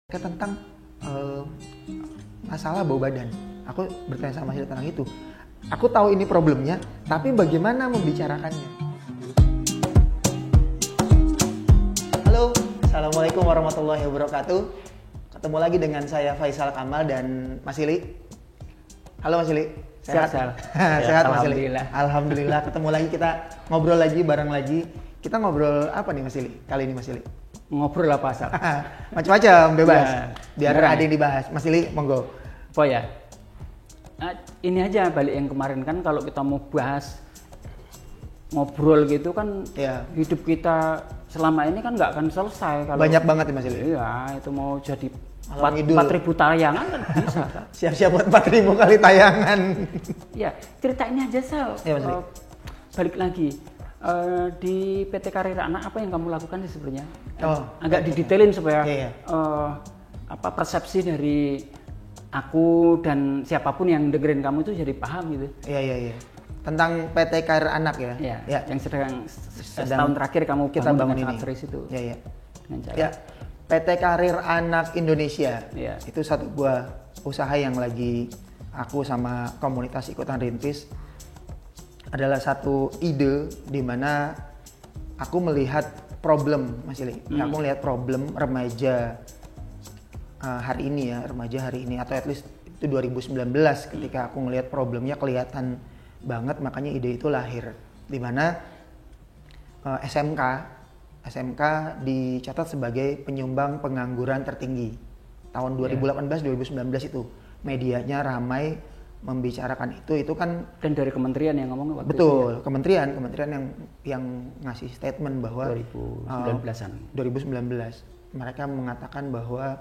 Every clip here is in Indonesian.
Tentang masalah bau badan. Aku bertanya sama Hilda tentang itu. Aku tahu ini problemnya, tapi bagaimana membicarakannya? Halo, assalamualaikum warahmatullahi wabarakatuh. Ketemu lagi dengan saya Faisal Kamal dan Mas Ili. Halo Mas Ili. Sehat? Sehat Mas Ili. Alhamdulillah. Ketemu lagi, kita ngobrol lagi, bareng lagi. Kita ngobrol apa nih Mas Ili? Kali ini Mas Ili. Ngobrol apa asal? Macam-macam, bebas. Ya, biar beneran. ada yang dibahas. Mas Ili, monggo. Oh ya. Ini aja balik yang kemarin kan, kalau kita mau bahas ngobrol gitu kan, Ya. hidup kita selama ini kan nggak akan selesai kalau Banyak banget nih Mas Ili. Iya, itu mau jadi Malam ngidul. 4.000 tayangan kan bisa kan? Siap-siap buat 4.000 kali tayangan. Ya, cerita ini aja Sal. Ya, Mas Rik. Balik lagi. Di PT Karir Anak apa yang kamu lakukan sih sebenarnya? Oh, Agak didetailin supaya Iya, iya. persepsi dari aku dan siapapun yang dengerin kamu itu jadi paham gitu. Iya. Tentang PT Karir Anak ya. Ya, yang sedang setahun terakhir kamu kita bangun dengan ini. sangat serius itu. Iya. Dengan cara. Ya, PT Karir Anak Indonesia. Iya. Itu satu buah usaha yang lagi aku sama komunitas ikutan rintis. Adalah satu ide di mana aku melihat problem, Mas Ili. Aku melihat problem remaja hari ini ya, remaja hari ini, atau at least itu 2019 ketika aku ngelihat problemnya kelihatan banget, makanya ide itu lahir. Di mana SMK dicatat sebagai penyumbang pengangguran tertinggi tahun 2018-2019 itu. Medianya ramai membicarakan itu kan, Dan dari kementerian yang ngomong waktu betul, kementerian yang ngasih statement bahwa 2019-an. 2019 mereka mengatakan bahwa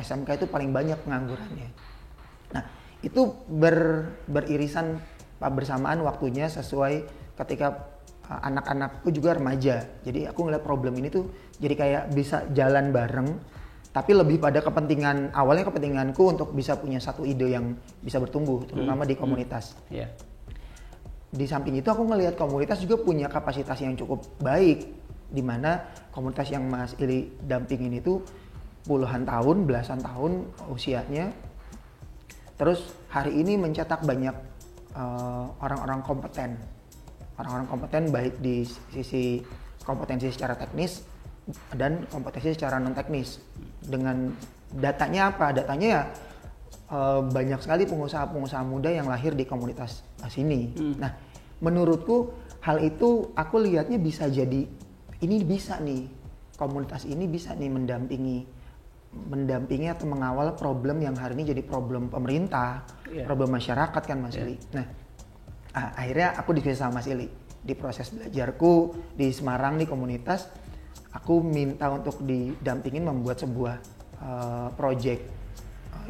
SMK itu paling banyak penganggurannya. Nah, itu beririsan bersamaan waktunya sesuai ketika anak-anakku juga remaja. Jadi aku ngeliat problem ini tuh jadi kayak bisa jalan bareng, tapi lebih pada awalnya kepentinganku untuk bisa punya satu ide yang bisa bertumbuh, terutama di komunitas. Iya. Di samping itu aku ngelihat komunitas juga punya kapasitas yang cukup baik, di mana komunitas yang Mas Ili dampingin itu puluhan tahun, belasan tahun usianya. Terus hari ini mencetak banyak orang-orang kompeten baik di sisi kompetensi secara teknis dan kompetensi secara non teknis. Dengan datanya apa? Datanya ya banyak sekali pengusaha-pengusaha muda yang lahir di komunitas sini. Nah, menurutku hal itu aku lihatnya bisa jadi, ini bisa nih, komunitas ini bisa nih mendampingi atau mengawal problem yang hari ini jadi problem pemerintah, problem masyarakat kan Mas Ili. Nah, akhirnya aku diskusi sama Mas Ili. Di proses belajarku di Semarang di komunitas, aku minta untuk didampingin membuat sebuah project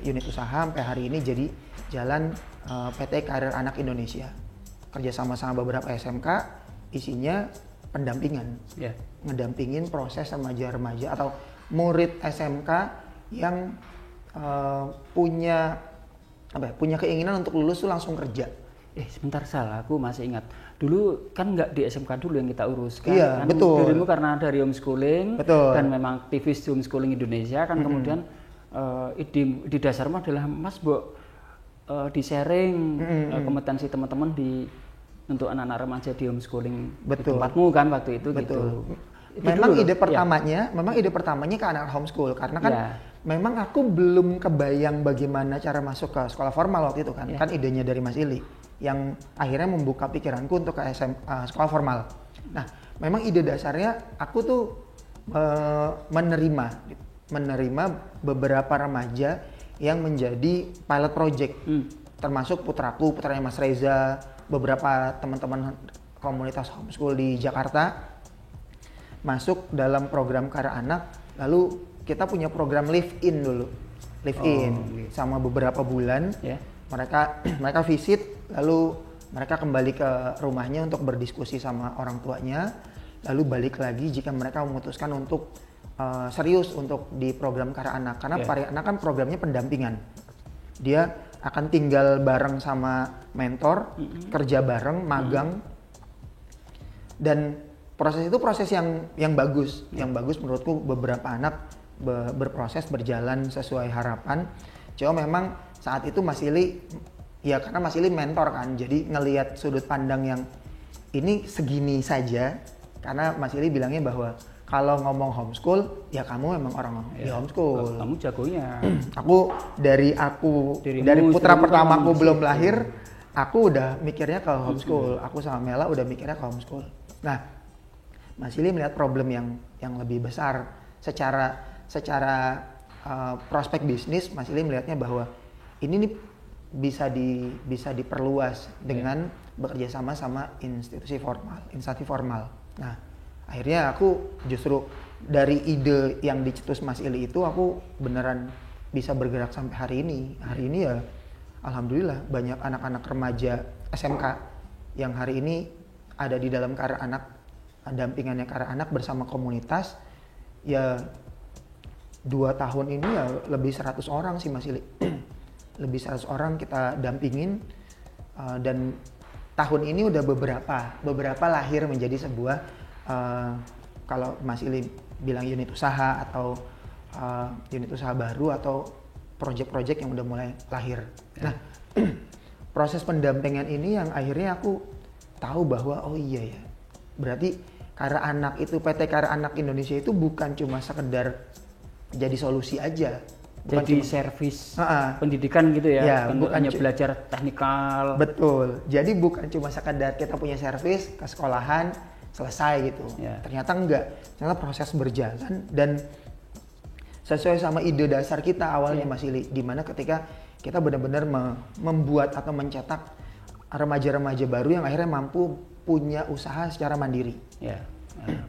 unit usaha sampai hari ini jadi jalan PT Karir Anak Indonesia. Kerjasama sama beberapa SMK, isinya pendampingan, ngedampingin proses remaja-remaja atau murid SMK yang punya keinginan untuk lulus tuh langsung kerja. Sebentar Sal, aku masih ingat. Dulu kan nggak di SMK dulu yang kita urus kan. Iya, kan betul. Dirimu karena dari homeschooling, Betul. dan memang aktivis di homeschooling Indonesia kan, kemudian di dasarmu adalah Mas di-sharing kompetensi teman-teman untuk anak-anak remaja di homeschooling. Betul. Di tempatmu kan waktu itu. Betul. Gitu. Itu Memang dulu, ide pertamanya ke anak homeschool karena kan memang aku belum kebayang bagaimana cara masuk ke sekolah formal waktu itu kan. Kan idenya dari Mas Ili yang akhirnya membuka pikiranku untuk ke sekolah formal. Nah, memang ide dasarnya aku tuh menerima beberapa remaja yang menjadi pilot project, termasuk putranya Mas Reza, beberapa teman-teman komunitas homeschool di Jakarta masuk dalam program Karir Anak. Lalu kita punya program live-in dulu, sama beberapa bulan. Mereka visit, lalu mereka kembali ke rumahnya untuk berdiskusi sama orang tuanya, lalu balik lagi jika mereka memutuskan untuk serius untuk di program Karir Anak. Karena Karir Anak kan programnya pendampingan. Dia akan tinggal bareng sama mentor, kerja bareng, magang, dan proses itu proses yang bagus. Yang bagus menurutku, beberapa anak berproses, berjalan sesuai harapan. Cuma memang saat itu Mas Ili, ya karena Mas Ili mentor kan, jadi ngelihat sudut pandang yang ini segini saja. Karena Mas Ili bilangnya bahwa kalau ngomong homeschool, ya kamu memang orang di homeschool. Kamu jagonya. dari putra pertamaku belum lahir, aku udah mikirnya ke homeschool. Aku sama Mela udah mikirnya ke homeschool. Nah, Mas Ili melihat problem yang lebih besar secara prospek bisnis. Mas Ili melihatnya bahwa ini nih bisa diperluas dengan bekerja sama instansi formal. Nah, akhirnya aku justru dari ide yang dicetus Mas Ili itu aku beneran bisa bergerak sampai hari ini. Hari ini ya alhamdulillah banyak anak-anak remaja SMK yang hari ini ada di dalam Karya Anak, dampingannya Karya Anak bersama komunitas. Ya 2 tahun ini ya lebih 100 orang sih Mas Ili. Lebih 100 orang kita dampingin, dan tahun ini udah beberapa lahir menjadi sebuah kalau Mas Ili bilang unit usaha atau unit usaha baru atau proyek-proyek yang udah mulai lahir. Nah, proses pendampingan ini yang akhirnya aku tahu bahwa oh iya ya, berarti Karya Anak itu, PT Karya Anak Indonesia itu bukan cuma sekedar jadi solusi aja. Bukan jadi cuma servis pendidikan gitu ya, bukan hanya belajar teknikal. Betul. Jadi bukan cuma sekedar kita punya servis ke sekolahan selesai gitu. Ternyata enggak. Ternyata proses berjalan dan sesuai sama ide dasar kita awalnya Mas Ili, di mana ketika kita benar-benar membuat atau mencetak remaja-remaja baru yang akhirnya mampu punya usaha secara mandiri.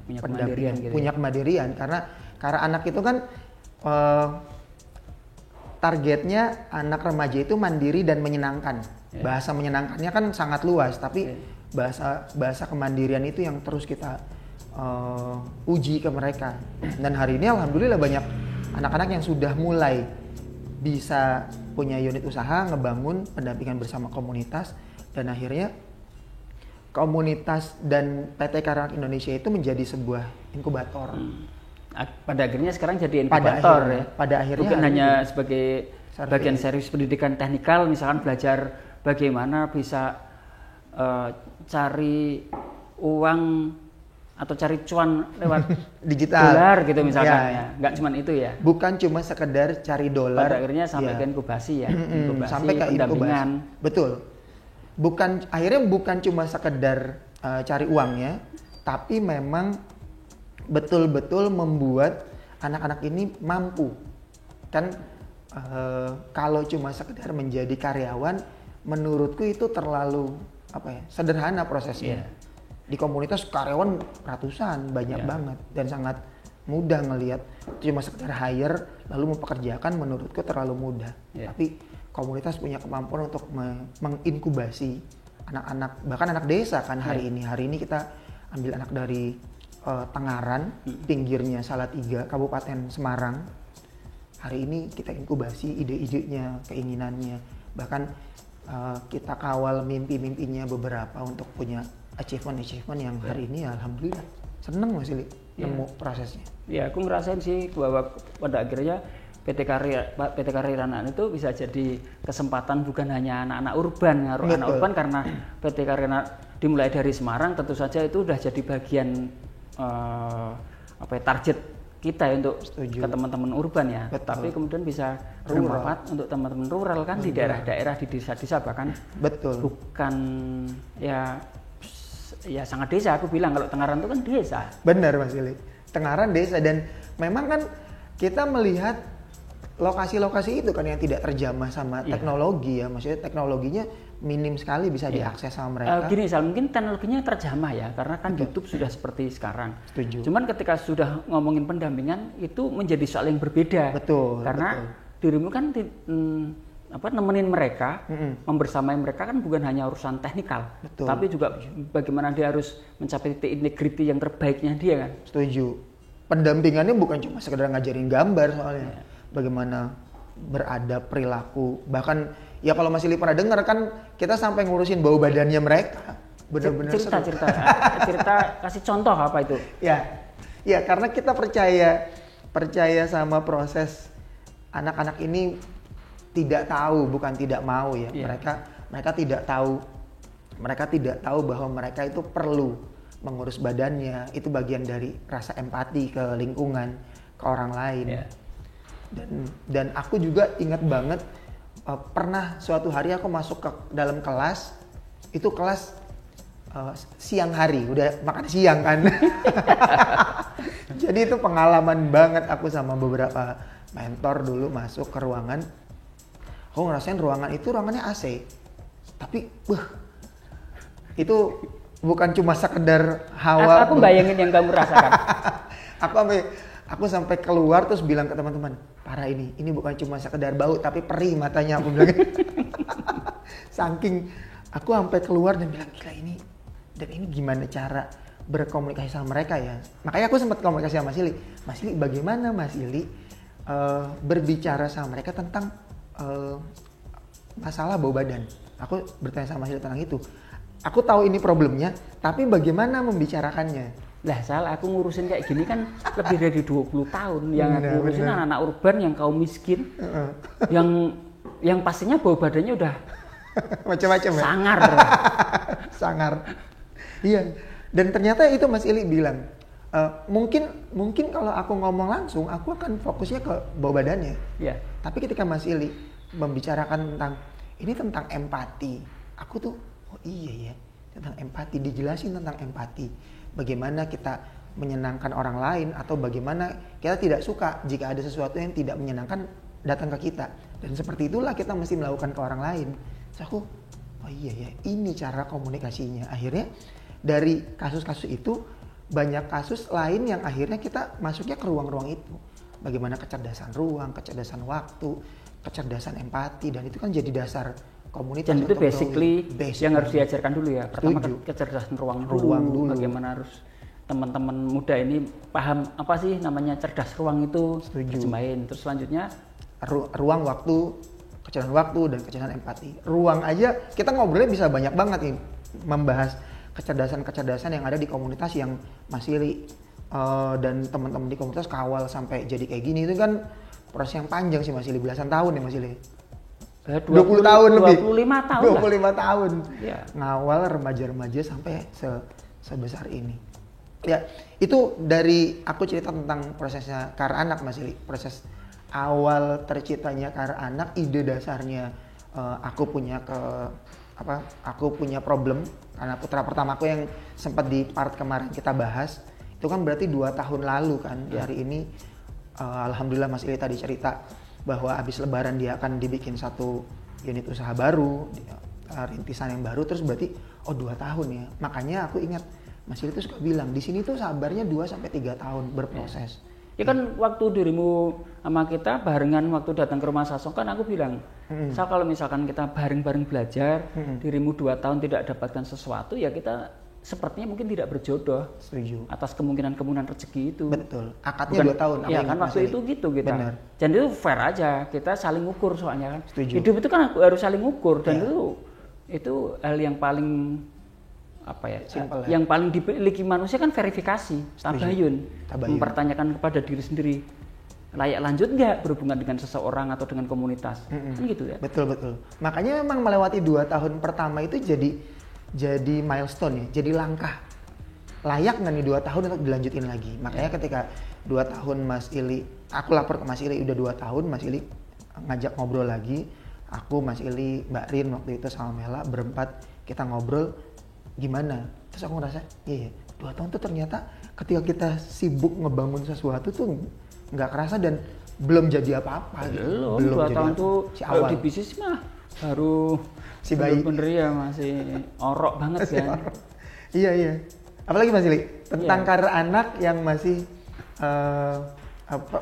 Punya kemandirian gitu. Punya kemandirian karena anak itu kan targetnya anak remaja itu mandiri dan menyenangkan. Bahasa menyenangkannya kan sangat luas, tapi bahasa kemandirian itu yang terus kita uji ke mereka. Dan hari ini alhamdulillah banyak anak-anak yang sudah mulai bisa punya unit usaha, ngebangun pendampingan bersama komunitas, dan akhirnya komunitas dan PT Karya Anak Indonesia itu menjadi sebuah inkubator. Pada akhirnya sekarang jadi inkubator pada akhirnya bukan hanya sebagai bagian servis pendidikan teknikal, misalkan belajar bagaimana bisa cari uang atau cari cuan lewat digital dolar gitu misalkan nggak cuma itu ya, bukan cuma sekedar cari dolar. Pada akhirnya sampai ke inkubasi inkubasi, sampai ke pendampingan. Betul, akhirnya bukan cuma sekedar cari uangnya, tapi memang betul-betul membuat anak-anak ini mampu kan. Kalau cuma sekedar menjadi karyawan, menurutku itu terlalu sederhana prosesnya. Di komunitas karyawan ratusan, banyak banget, dan sangat mudah ngelihat cuma sekedar hire lalu mempekerjakan, menurutku terlalu mudah. Tapi komunitas punya kemampuan untuk menginkubasi anak-anak, bahkan anak desa kan. Hari ini kita ambil anak dari Tengaran, pinggirnya Salatiga, Kabupaten Semarang. Hari ini kita inkubasi ide-idenya, keinginannya, bahkan kita kawal mimpi-mimpinya beberapa untuk punya achievement yang hari ini alhamdulillah seneng Mas Ili nemu prosesnya. Aku ngerasain sih bahwa pada akhirnya PT Karya Anak itu bisa jadi kesempatan bukan hanya anak-anak urban. Anak urban karena PT Karya Anak dimulai dari Semarang, tentu saja itu udah jadi bagian target kita ya untuk ke teman-teman urban ya. Tapi kemudian bisa bermanfaat untuk teman-teman rural kan, di daerah-daerah, di desa-desa bahkan. Bukan ya sangat desa. Aku bilang kalau Tengaran itu kan desa. Benar Mas Ili, Tengaran desa, dan memang kan kita melihat lokasi-lokasi itu kan yang tidak terjamah sama teknologi ya. Maksudnya teknologinya minim sekali bisa diakses sama mereka. Gini, mungkin teknologinya terjamah ya, karena kan YouTube sudah seperti sekarang. Setuju. Cuman ketika sudah ngomongin pendampingan itu menjadi soal yang berbeda. Karena dirimu kan nemenin mereka, membersamai mereka kan bukan hanya urusan teknikal, tapi juga bagaimana dia harus mencapai titik integrity yang terbaiknya dia kan. Setuju. Pendampingannya bukan cuma sekedar ngajarin gambar soalnya. Bagaimana beradab, perilaku, bahkan ya kalau Mas Ili pernah dengar kan kita sampai ngurusin bau badannya mereka. Benar-benar cerita kasih contoh apa itu? Ya karena kita percaya percaya sama proses. Anak-anak ini tidak tahu, bukan tidak mau ya. Yeah. Mereka tidak tahu. Mereka tidak tahu bahwa mereka itu perlu mengurus badannya. Itu bagian dari rasa empati ke lingkungan, ke orang lain. Yeah. Dan aku juga ingat banget pernah suatu hari aku masuk ke dalam kelas. Itu kelas siang hari, udah makan siang kan. Jadi itu pengalaman banget aku sama beberapa mentor dulu masuk ke ruangan. Aku ngerasain ruangannya AC. Tapi itu bukan cuma sekedar hawa. Aku bayangin yang kamu rasakan. aku sampai keluar terus bilang ke teman-teman, parah ini bukan cuma sekedar bau tapi perih matanya, aku bilang. Saking aku sampai keluar dan bilang, gila ini gimana cara berkomunikasi sama mereka ya. Makanya aku sempat komunikasi sama Mas Ili, bagaimana Mas Ili berbicara sama mereka tentang masalah bau badan. Aku bertanya sama Mas Ili tentang itu. Aku tahu ini problemnya, tapi bagaimana membicarakannya? Lah salah, aku ngurusin kayak gini kan lebih dari 20 tahun. Yang aku ngurusin anak-anak urban yang kaum miskin, yang pastinya bau badannya udah macam-macam ya? Sangar. Iya. Dan ternyata itu Mas Ili bilang, mungkin kalau aku ngomong langsung, aku akan fokusnya ke bau badannya. Yeah. Tapi ketika Mas Ili membicarakan tentang empati, aku tuh, oh iya ya, tentang empati, dijelasin tentang empati. Bagaimana kita menyenangkan orang lain atau bagaimana kita tidak suka jika ada sesuatu yang tidak menyenangkan datang ke kita. Dan seperti itulah kita mesti melakukan ke orang lain. Terus aku, oh iya ya, ini cara komunikasinya. Akhirnya dari kasus-kasus itu banyak kasus lain yang akhirnya kita masuknya ke ruang-ruang itu. Bagaimana kecerdasan ruang, kecerdasan waktu, kecerdasan empati, dan itu kan jadi dasar komunitas. Dan itu basically yang harus diajarkan dulu ya. Pertama kecerdasan ruang dulu. Bagaimana harus teman-teman muda ini paham apa sih namanya cerdas ruang itu. Terjemahin. Terus selanjutnya ruang, waktu, kecerdasan waktu dan kecerdasan empati. Ruang aja kita ngobrolnya bisa banyak banget nih membahas kecerdasan-kecerdasan yang ada di komunitas yang Mas Ili dan teman-teman di komunitas kawal sampai jadi kayak gini. Itu kan proses yang panjang sih Mas Ili, belasan tahun ya Mas Ili. 20 tahun lebih. 25 tahun 25 lah. tahun. Ya. Ngawal remaja-remaja sampai sebesar ini. Ya, itu dari aku cerita tentang prosesnya Kar Anak Mas Ili. Proses awal terciptanya Kar Anak, ide dasarnya aku punya problem karena putra pertamaku yang sempat di part kemarin kita bahas itu kan berarti 2 tahun lalu kan. Di hari ini alhamdulillah Mas Ili tadi cerita bahwa habis lebaran dia akan dibikin satu unit usaha baru, rintisan yang baru, terus berarti 2 tahun ya. Makanya aku ingat Mas Ili tuh suka bilang di sini tuh sabarnya 2-3 tahun berproses. Ya kan waktu dirimu sama kita barengan waktu datang ke rumah Sasong kan aku bilang, Sal kalau misalkan kita bareng-bareng belajar, dirimu 2 tahun tidak dapatkan sesuatu ya kita sepertinya mungkin tidak berjodoh. Setuju. Atas kemungkinan rezeki itu. Betul. Akadnya 2 tahun. Iya kan waktu itu gitu kita. Benar. Dan itu fair aja, kita saling ukur soalnya kan. Setuju. Hidup itu kan harus saling ukur dan itu hal yang paling simple yang paling dimiliki manusia kan verifikasi, tabayun, mempertanyakan kepada diri sendiri layak lanjut nggak berhubungan dengan seseorang atau dengan komunitas, kan gitu ya. Betul. Makanya memang melewati 2 tahun pertama itu jadi milestone ya, jadi langkah layak nggak nih 2 tahun untuk dilanjutin lagi. Makanya ketika 2 tahun Mas Ili, aku lapor ke Mas Ili udah 2 tahun, Mas Ili ngajak ngobrol lagi, aku, Mas Ili, Mbak Rin waktu itu sama Mela berempat kita ngobrol. Gimana? Terus aku ngerasa, iya 2 tahun tuh ternyata ketika kita sibuk ngebangun sesuatu tuh nggak kerasa dan belum jadi apa-apa. Belum 2 tahun tuh kalau di bisnis mah baru si bayi. Bener ya masih orok banget kan. Iya. Apalagi Mas Ili tentang karir anak yang masih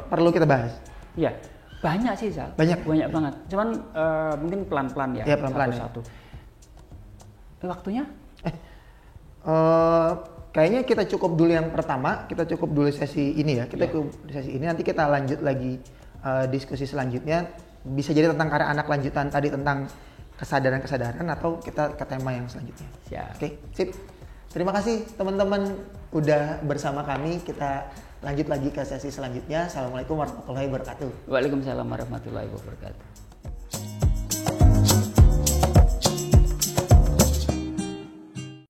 perlu kita bahas. Iya, banyak sih Zal. Banyak banget. Cuman mungkin pelan-pelan ya. Iya pelan-pelan. Satu. Waktunya? Kayaknya kita cukup dulu yang pertama, kita cukup dulu sesi ini ya. Kita cukup sesi ini, nanti kita lanjut lagi diskusi selanjutnya. Bisa jadi tentang karya anak lanjutan tadi tentang kesadaran-kesadaran atau kita ke tema yang selanjutnya. Siap. Oke, sip. Terima kasih teman-teman udah bersama kami. Kita lanjut lagi ke sesi selanjutnya. Assalamualaikum warahmatullahi wabarakatuh. Waalaikumsalam warahmatullahi wabarakatuh.